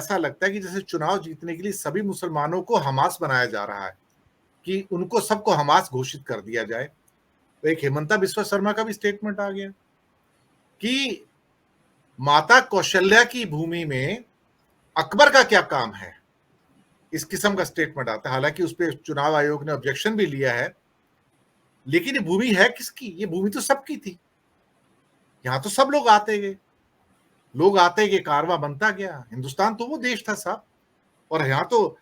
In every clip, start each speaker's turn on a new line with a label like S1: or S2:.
S1: ऐसा लगता है कि जैसे चुनाव जीतने के लिए सभी मुसलमानों को हमास बनाया जा रहा है कि उनको सबको हमास घोषित कर दिया जाए। तो एक हेमंता बिस्वा शर्मा का भी स्टेटमेंट आ गया कि माता कौशल्या की भूमि में अकबर का क्या काम है, इस किस्म का स्टेटमेंट आता है। हालांकि उस पर चुनाव आयोग ने ऑब्जेक्शन भी लिया है, लेकिन ये भूमि है किसकी? ये भूमि तो सबकी थी। यहां तो सब लोग आते गए, कारवां बनता गया। हिंदुस्तान तो वो देश था साहब, और यहां तो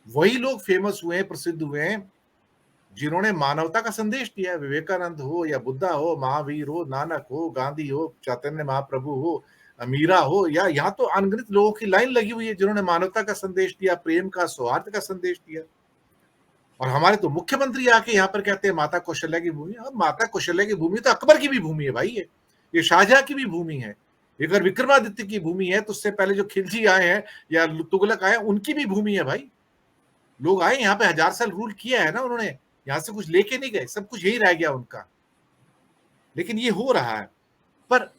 S1: वही लोग फेमस हुए, प्रसिद्ध हुए, जिन्होंने मानवता का संदेश दिया है। विवेकानंद हो या बुद्धा हो, महावीर हो, नानक हो, गांधी हो, चैतन्य महाप्रभु हो, मीरा हो, या यहाँ तो अनगिनत लोगों की लाइन लगी हुई है जिन्होंने मानवता का संदेश दिया, प्रेम का, सौहार्द का संदेश दिया। और हमारे तो मुख्यमंत्री आके यहाँ पर कहते हैं माता कौशल्या की भूमि। अब माता कौशल्या की भूमि तो अकबर की भी भूमि है भाई, ये शाहजहां की भी भूमि है। अगर विक्रमादित्य की भूमि है तो उससे पहले जो खिलजी आए हैं या तुगलक आए, उनकी भी भूमि है भाई। लोग आए यहाँ पे, 1000 साल रूल किया है ना उन्होंने, यहां से कुछ लेके नहीं गए, सब कुछ यही रह गया उनका। लेकिन ये हो रहा है। पर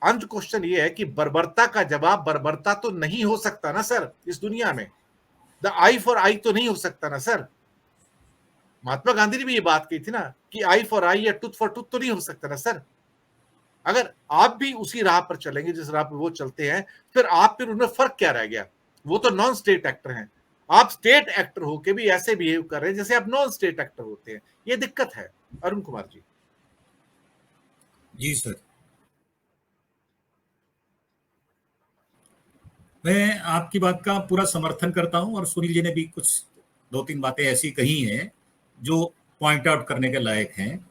S1: अंत क्वेश्चन ये है कि बर्बरता का जवाब बर्बरता तो नहीं हो सकता ना सर इस दुनिया में। द आई फॉर आई तो नहीं हो सकता ना सर। महात्मा गांधी ने भी ये बात कही थी ना कि आई फॉर आई या टूथ फॉर टूथ तो नहीं हो सकता ना सर। अगर आप भी उसी राह पर चलेंगे जिस राह पर वो चलते हैं, फिर उनमें फर्क क्या रह गया? वो तो नॉन स्टेट एक्टर हैं, आप स्टेट एक्टर होके भी ऐसे बिहेव कर रहे हैं जैसे आप नॉन स्टेट एक्टर होते हैं। ये दिक्कत है। अरुण कुमार जी।
S2: जी सर, मैं आपकी बात का पूरा समर्थन करता हूं, और सुनील जी ने भी कुछ 2-3 बातें ऐसी कही हैं जो पॉइंट आउट करने के लायक हैं।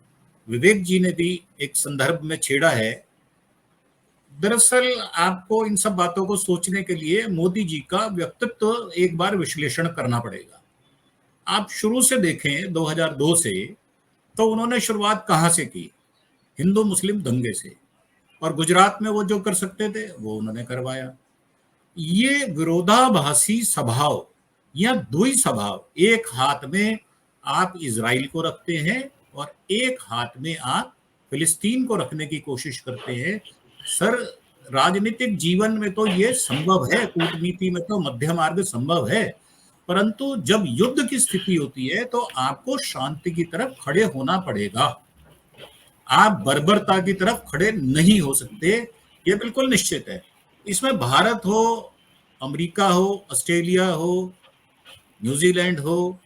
S2: विवेक जी ने भी एक संदर्भ में छेड़ा है। दरअसल आपको इन सब बातों को सोचने के लिए मोदी जी का व्यक्तित्व एक बार विश्लेषण करना पड़ेगा। आप शुरू से देखें 2002 से, तो उन्होंने शुरुआत कहां से की? हिंदू मुस्लिम दंगे से। और गुजरात में वो जो कर सकते थे वो उन्होंने करवाया। ये विरोधाभासी स्वभाव या द्वि स्वभाव, एक हाथ में आप इजराइल को रखते हैं और एक हाथ में आप फिलिस्तीन को रखने की कोशिश करते हैं। सर, राजनीतिक जीवन में तो ये संभव है, कूटनीति में तो मध्य मार्ग संभव है, परंतु जब युद्ध की स्थिति होती है तो आपको शांति की तरफ खड़े होना पड़ेगा। आप बर्बरता की तरफ खड़े नहीं हो सकते, ये बिल्कुल निश्चित है। इसमें भारत हो, अमेरिका हो, ऑस्ट्रेलिया हो, न्यूजीलैंड हो,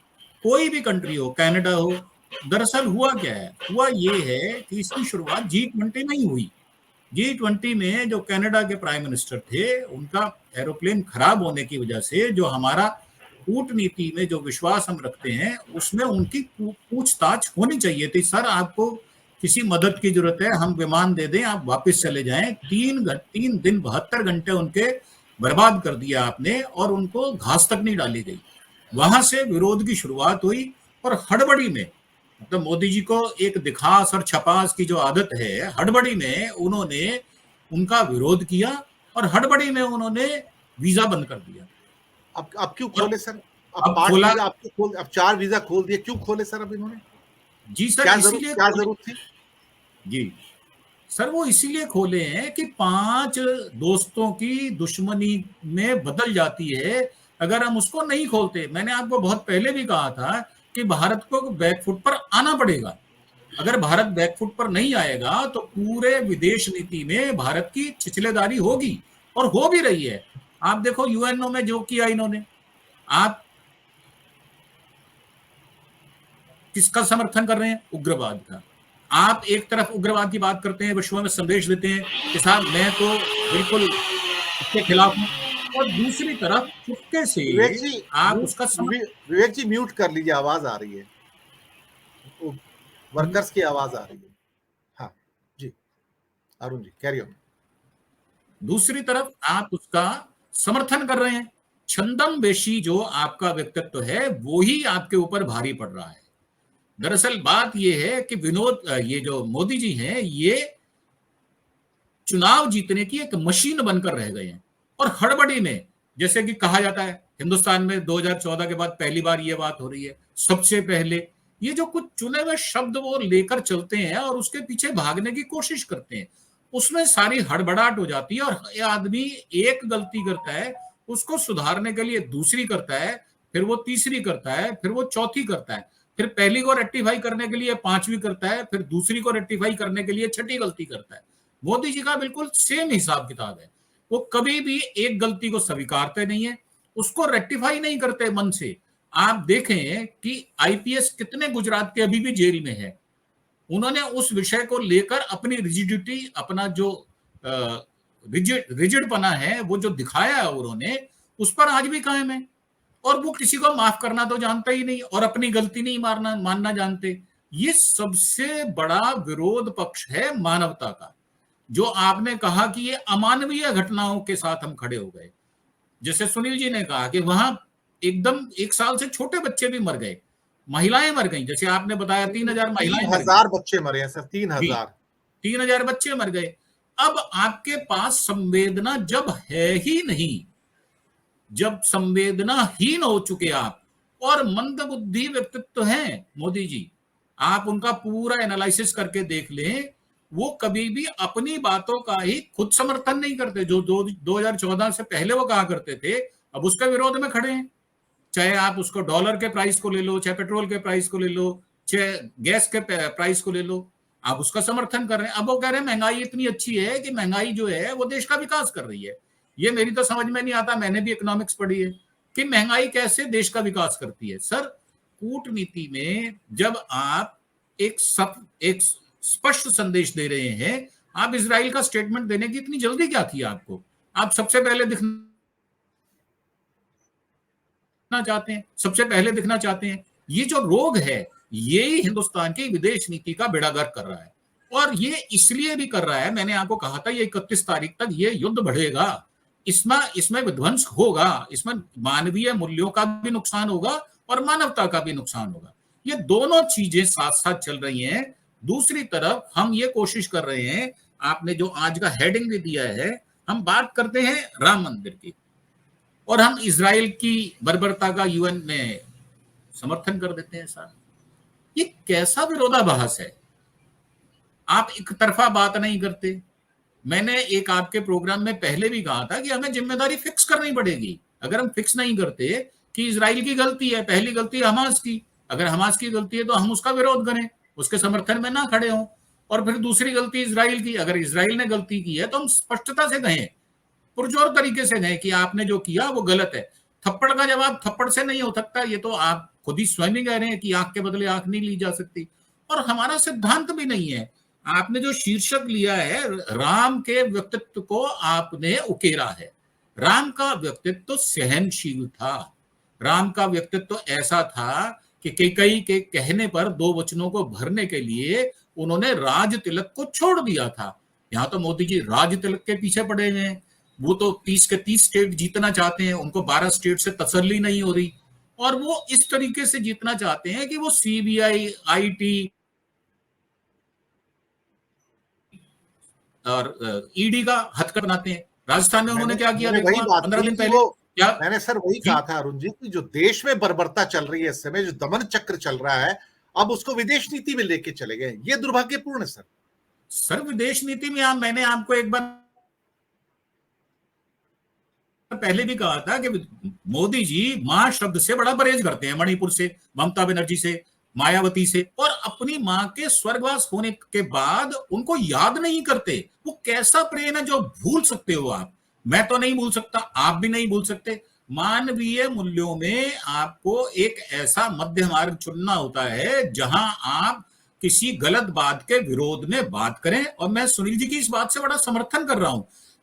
S2: कोई भी कंट्री हो, कनाडा हो, दरअसल हुआ क्या है? हुआ ये है कि इसकी शुरुआत G20 में ही हुई। G20 में जो कनाडा के प्राइम मिनिस्टर थे, उनका एरोप्लेन खराब होने की वजह से जो हमारा कूटनीति में जो विश्वास हम रखते हैं उसमें उनकी पूछताछ होनी चाहिए थी। सर, आपको किसी मदद की जरूरत है, हम विमान दे दें, आप वापस चले जाएं। 3 दिन 72 घंटे उनके बर्बाद कर दिया आपने, और उनको घास तक नहीं डाली गई। वहां से विरोध की शुरुआत हुई, और हड़बड़ी में, मतलब मोदी जी को एक दिखास और छपास की जो आदत है, हड़बड़ी में उन्होंने उनका विरोध किया और हड़बड़ी में उन्होंने वीजा बंद कर दिया।
S1: अब क्यों खोले सर?
S2: अब खोला,
S1: अब 4 वीजा खोल दिए, क्यों खोले सर अब इन्होंने?
S2: जी सर, इसीलिए
S1: क्या जरूरत थी?
S2: जी सर, वो इसीलिए खोले हैं कि 5 दोस्तों की दुश्मनी में बदल जाती है अगर हम उसको नहीं खोलते। मैंने आपको बहुत पहले भी कहा था कि भारत को बैकफुट पर आना पड़ेगा। अगर भारत बैकफुट पर नहीं आएगा तो पूरे विदेश नीति में भारत की छिछलेदारी होगी, और हो भी रही है। आप देखो यूएनओ में जो किया इन्होंने, आप किसका समर्थन कर रहे हैं? उग्रवाद का। आप एक तरफ उग्रवाद की बात करते हैं, विश्व में संदेश देते हैं कि साहब मैं तो बिल्कुल इसके खिलाफ हूं, और दूसरी तरफ चुपके से आप उसका
S1: विवेक जी म्यूट कर लीजिए, आवाज आ रही है, वर्कर्स की आवाज आ रही है। हाँ जी, अरुण जी कैरी ऑन।
S2: दूसरी तरफ आप उसका समर्थन कर रहे हैं। छंदम बेशी जो आपका व्यक्तित्व है वो ही आपके ऊपर भारी पड़ रहा है। दरअसल बात यह है कि ये जो मोदी जी हैं, ये चुनाव जीतने की एक मशीन बनकर रह गए हैं, और हड़बड़ी में, जैसे कि कहा जाता है हिंदुस्तान में 2014 के बाद पहली बार ये बात हो रही है, सबसे पहले ये जो कुछ चुने हुए शब्द वो लेकर चलते हैं और उसके पीछे भागने की कोशिश करते हैं, उसमें सारी हड़बड़ाहट हो जाती है, और आदमी एक गलती करता है उसको सुधारने के लिए दूसरी करता है, फिर वो तीसरी करता है, फिर वो चौथी करता है, फिर पहली को रेक्टिफाई करने के लिए पांचवी करता है, फिर दूसरी को रेक्टिफाई करने के लिए छठी गलती करता है। मोदी जी का बिल्कुल सेम हिसाब किताब है। वो कभी भी एक गलती को स्वीकारते नहीं है, उसको रेक्टिफाई नहीं करते मन से। आप देखें कि आईपीएस कितने गुजरात के अभी भी जेल में है, उन्होंने उस विषय को लेकर अपनी रिजिडिटी, अपना जो रिजिड पना है, वो जो दिखाया है उन्होंने, उस पर आज भी कायम है। और वो किसी को माफ करना तो जानता ही नहीं, और अपनी गलती नहीं मानना जानते। ये सबसे बड़ा विरोध पक्ष है मानवता का। जो आपने कहा कि ये अमानवीय घटनाओं के साथ हम खड़े हो गए, जैसे सुनील जी ने कहा कि वहां एकदम 1 साल से छोटे बच्चे भी मर गए, महिलाएं मर गई, जैसे आपने बताया 3,000 महिलाएं मर गई।
S1: 3,000 बच्चे मरे हैं सर, 3,000।
S2: 3,000 बच्चे मर गए। अब आपके पास संवेदना जब है ही नहीं, जब संवेदनाहीन हो चुके आप, और मंदबुद्धि व्यक्तित्व हैं मोदी जी, आप उनका पूरा एनालिसिस करके देख लें, वो कभी भी अपनी बातों का ही खुद समर्थन नहीं करते। जो 2014 से पहले वो कहा करते थे, अब उसके विरोध में खड़े हैं। चाहे आप उसको डॉलर के प्राइस को ले लो, चाहे पेट्रोल के प्राइस को ले लो, चाहे गैस के प्राइस को ले लो, आप उसका समर्थन कर रहे हैं। अब वो कह रहे हैं महंगाई इतनी अच्छी है कि महंगाई जो है वो देश का विकास कर रही है। ये मेरी तो समझ में नहीं आता, मैंने भी इकोनॉमिक्स पढ़ी है, कि महंगाई कैसे देश का विकास करती है। सर, कूटनीति में जब आप एक स्पष्ट संदेश दे रहे हैं, आप इजराइल का स्टेटमेंट देने की इतनी जल्दी क्या थी आपको? आप सबसे पहले दिखना चाहते हैं, सबसे पहले दिखना चाहते हैं। ये जो रोग है, ये ही हिंदुस्तान की विदेश नीति का बेड़ागर्क कर रहा है। और ये इसलिए भी कर रहा है, मैंने आपको कहा था ये 31 तारीख तक ये युद्ध बढ़ेगा, इसमें विध्वंस होगा, इसमें मानवीय मूल्यों का भी नुकसान होगा और मानवता का भी नुकसान होगा। ये दोनों चीजें साथ साथ चल रही हैं। दूसरी तरफ हम ये कोशिश कर रहे हैं, आपने जो आज का हेडिंग भी दिया है, हम बात करते हैं राम मंदिर की, और हम इजराइल की बर्बरता का यूएन में समर्थन कर देते हैं। साहब, ये कैसा विरोधाभास है? आप एक तरफा बात नहीं करते। मैंने एक आपके प्रोग्राम में पहले भी कहा था कि हमें जिम्मेदारी फिक्स करनी पड़ेगी। अगर हम फिक्स नहीं करते कि इजराइल की गलती है, पहली गलती है हमास की, अगर हमास की गलती है तो हम उसका विरोध करें, उसके समर्थन में ना खड़े हों। और फिर दूसरी गलती इजराइल की, अगर इजराइल ने गलती की है तो हम स्पष्टता से कहें, पुरजोर तरीके से कहें कि आपने जो किया वो गलत है। थप्पड़ का जवाब थप्पड़ से नहीं हो सकता, ये तो आप खुद ही स्वयं ही कह रहे हैं कि आंख के बदले आंख नहीं ली जा सकती। और हमारा सिद्धांत भी नहीं है। आपने जो शीर्षक लिया है, राम के व्यक्तित्व को आपने उकेरा है। राम का व्यक्तित्व सहनशील था। राम का व्यक्तित्व ऐसा था कि कैकेयी के कहने पर 2 वचनों को भरने के लिए उन्होंने राज तिलक को छोड़ दिया था। यहां तो मोदी जी राज तिलक के पीछे पड़े हुए हैं। वो तो 30 के 30 स्टेट जीतना चाहते हैं, उनको 12 स्टेट से तसल्ली नहीं हो रही, और वो इस तरीके से जीतना चाहते हैं कि वो सीबीआई, आईटी और ईडी का हथकड़ बनाते हैं। राजस्थान में उन्होंने क्या किया,
S1: वही बात
S2: 15 दिन पहले
S1: क्या मैंने सर वही कहा था अरुण जी कि जो देश में बर्बरता चल रही है इस समय, जो दमन चक्र चल रहा है, अब उसको विदेश नीति में लेके चले गए। ये दुर्भाग्यपूर्ण है सर।
S2: विदेश नीति में मैंने आपको एक बार पहले भी कहा था कि मोदी जी मां शब्द से बड़ा परहेज करते हैं, मणिपुर से, ममता बनर्जी से, मायावती से, और अपनी मां के स्वर्गवास होने के बाद उनको याद नहीं करते। वो कैसा प्रेम है जो भूल सकते हो आप? मैं तो नहीं भूल सकता, आप भी नहीं भूल सकते। मानवीय मूल्यों में आपको एक ऐसा मध्य मार्ग चुनना होता है जहां आप किसी गलत बात के विरोध में बात करें। और मैं सुनील जी की इस बात से बड़ा समर्थन कर रहा हूं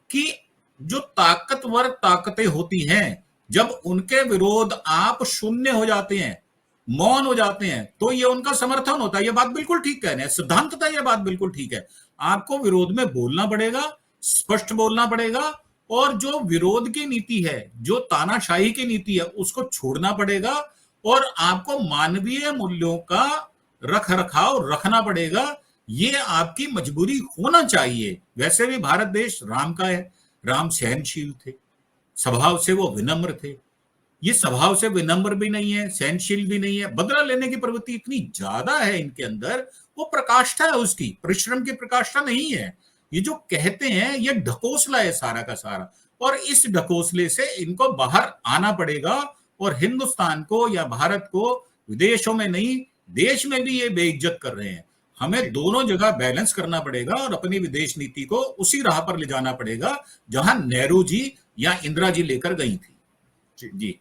S2: कि जो ताकतवर ताकतें होती हैं, जब उनके विरोध आप शून्य हो जाते हैं, मौन हो जाते हैं, तो ये उनका समर्थन होता है। ये बात बिल्कुल ठीक कह रहे हैं, सिद्धांततः ये बात बिल्कुल ठीक है। आपको विरोध में बोलना पड़ेगा, स्पष्ट बोलना पड़ेगा, और जो विरोध की नीति है, जो तानाशाही की नीति है, उसको छोड़ना पड़ेगा, और आपको मानवीय मूल्यों का रख रखाव रखना पड़ेगा। ये आपकी मजबूरी होना चाहिए। वैसे भी भारत देश राम का है। राम सहनशील थे, स्वभाव से वो विनम्र थे। ये स्वभाव से विनम्र भी नहीं है, सहनशील भी नहीं है, बदला लेने की प्रवृत्ति इतनी ज्यादा है इनके अंदर। वो प्रकाष्ठा है उसकी, परिश्रम की प्रकाष्ठा नहीं है। ये जो कहते हैं ये ढकोसला है सारा का सारा। और इस ढकोसले से इनको बाहर आना पड़ेगा। और हिंदुस्तान को या भारत को विदेशों में नहीं, देश में भी ये बेइज्जत कर रहे हैं। हमें दोनों जगह बैलेंस करना पड़ेगा और अपनी विदेश नीति को उसी राह पर ले जाना पड़ेगा जहां नेहरू जी या इंदिरा जी लेकर गई थी। जी।